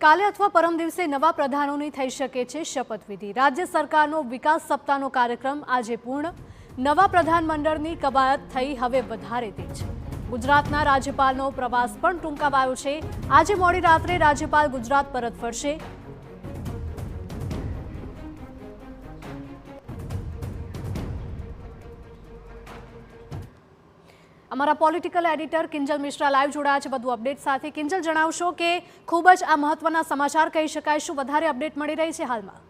કાલે અથવા પરમ દિવસે નવા પ્રધાનોની થઈ શકે છે શપથવિધિ। રાજ્ય સરકારનો વિકાસ સપ્તાહનો કાર્યક્રમ આજે પૂર્ણ। નવા પ્રધાનમંડળની કવાયત થઈ હવે વધારે તેજ। ગુજરાતના રાજ્યપાલનો પ્રવાસ પણ ટૂંકાવાયો છે। આજે મોડી રાત્રે રાજ્યપાલ ગુજરાત પરત ફરશે। અમારા political editor Kinjal Mishra live જોડાયા છે વધુ અપડેટ સાથે। કિંજલ, જણાવશો કે ખૂબ જ આ મહત્વના સમાચાર કહી શકાય, શું વધારે અપડેટ મળી રહી છે હાલમાં?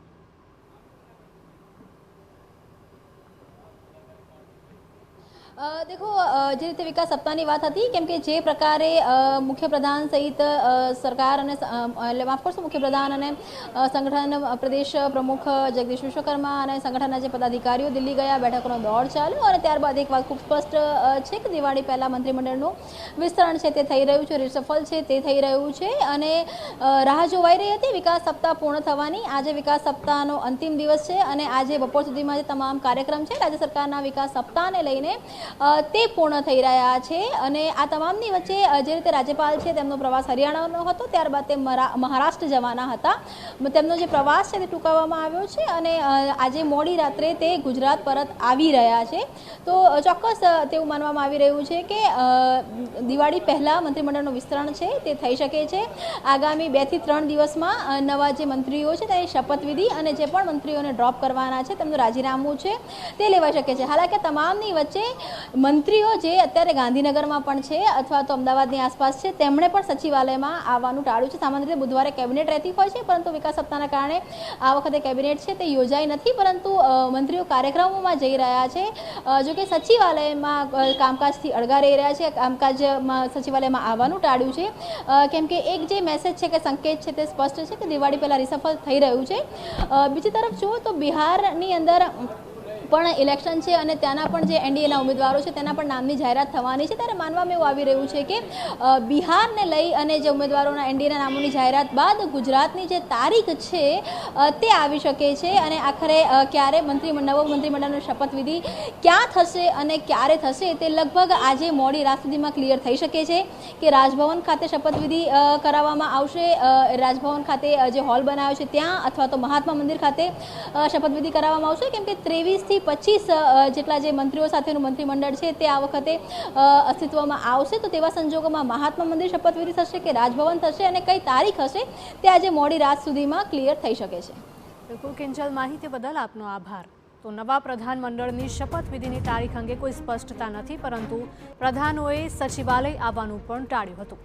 देखो जे रीते विकास सप्ताहनी बात थी केम के जे प्रकारे मुख्य प्रधान सहित सरकार अने माफ करशो मुख्य प्रधान अने संगठन प्रदेश प्रमुख जगदीश विश्वकर्मा अने संगठनना जे पदाधिकारीओ दिल्ली गया, बैठकोनो दौर चाल्यो अने त्यारबाद एक बात खूब स्पष्ट छे के दिवाળી पहला मंत्रिमंडळनुं विस्तरण छे ते थई रह्युं छे, रिसफल छे ते थई रह्युं छे अने राह जोवाई रही हती विकास सप्ताह पूर्ण थवानी। आज विकास सप्ताहनो अंतिम दिवस छे अने आज बपोर सुधीमां जे तमाम कार्यक्रम छे राज्य सरकारना विकास सप्ताहने लईने તે પૂર્ણ થઈ રહ્યા છે અને આ તમામની વચ્ચે જે રીતે રાજ્યપાલ છે તેમનો પ્રવાસ હરિયાણાનો હતો, ત્યારબાદ તે મહારાષ્ટ્ર જવાના હતા। તેમનો જે પ્રવાસ છે તે ટૂંકાવવામાં આવ્યો છે અને આજે મોડી રાત્રે તે ગુજરાત પરત આવી રહ્યા છે। તો ચોક્કસ તેવું માનવામાં આવી રહ્યું છે કે દિવાળી પહેલાં મંત્રીમંડળનું વિસ્તરણ છે તે થઈ શકે છે। આગામી 2 થી 3 દિવસમાં નવા જે મંત્રીઓ છે તેની શપથવિધિ અને જે પણ મંત્રીઓને ડ્રોપ કરવાના છે તેમનું રાજીનામું છે તે લેવાઈ શકે છે। હાલાકી તમામની વચ્ચે મંત્રીઓ જે અત્યારે ગાંધીનગરમાં પણ છે અથવા તો અમદાવાદની આસપાસ છે તેમણે પણ સચિવાલયમાં આવવાનું ટાળ્યું છે। સામાન્ય રીતે બુધવારે કેબિનેટ રહેતી હોય છે પરંતુ વિકાસ સપ્તાહના કારણે આ વખતે કેબિનેટ છે તે યોજાઈ નથી, પરંતુ મંત્રીઓ કાર્યક્રમોમાં જઈ રહ્યા છે। જો કે સચિવાલયમાં કામકાજથી અળગા રહી રહ્યા છે, કામકાજમાં સચિવાલયમાં આવવાનું ટાળ્યું છે કેમ કે એક જે મેસેજ છે કે સંકેત છે તે સ્પષ્ટ છે કે દિવાળી પહેલાં રિસફલ થઈ રહ્યું છે। બીજી તરફ જુઓ તો બિહારની અંદર પણ ઇલેક્શન છે અને ત્યાંના પણ જે એનડીએના ઉમેદવારો છે તેના પણ નામની જાહેરાત થવાની છે। ત્યારે માનવામાં એવું આવી રહ્યું છે કે બિહારને લઈ અને જે ઉમેદવારોના એનડીએના નામોની જાહેરાત બાદ ગુજરાતની જે તારીખ છે તે આવી શકે છે અને આખરે ક્યારે નવો મંત્રીમંડળનો શપથવિધિ ક્યાં થશે અને ક્યારે થશે તે લગભગ આજે મોડી રાત સુધીમાં ક્લિયર થઈ શકે છે કે રાજભવન ખાતે શપથવિધિ કરાવવામાં આવશે, રાજભવન ખાતે જે હોલ બનાવ્યો છે ત્યાં, અથવા તો મહાત્મા મંદિર ખાતે શપથવિધિ કરાવવામાં આવશે કેમ કે 23 થી 25 જેટલા જે મંત્રીઓ સાથેનું મંત્રીમંડળ છે તે આ વખતે અસ્તિત્વમાં આવશે। તો તેવા સંજોગોમાં મહાત્મા મંદિર શપથવિધિ થશે કે રાજભવન થશે અને કઈ તારીખ હશે તે આજે મોડી રાત સુધીમાં ક્લિયર થઈ શકે છે। બિલકુલ કિંજલ, માહિતી બદલ આપનો આભાર। તો નવા પ્રધાનમંડળની શપથવિધિની તારીખ અંગે કોઈ સ્પષ્ટતા નથી, પરંતુ પ્રધાનોએ સચિવાલય આવવાનું પણ ટાળ્યું હતું।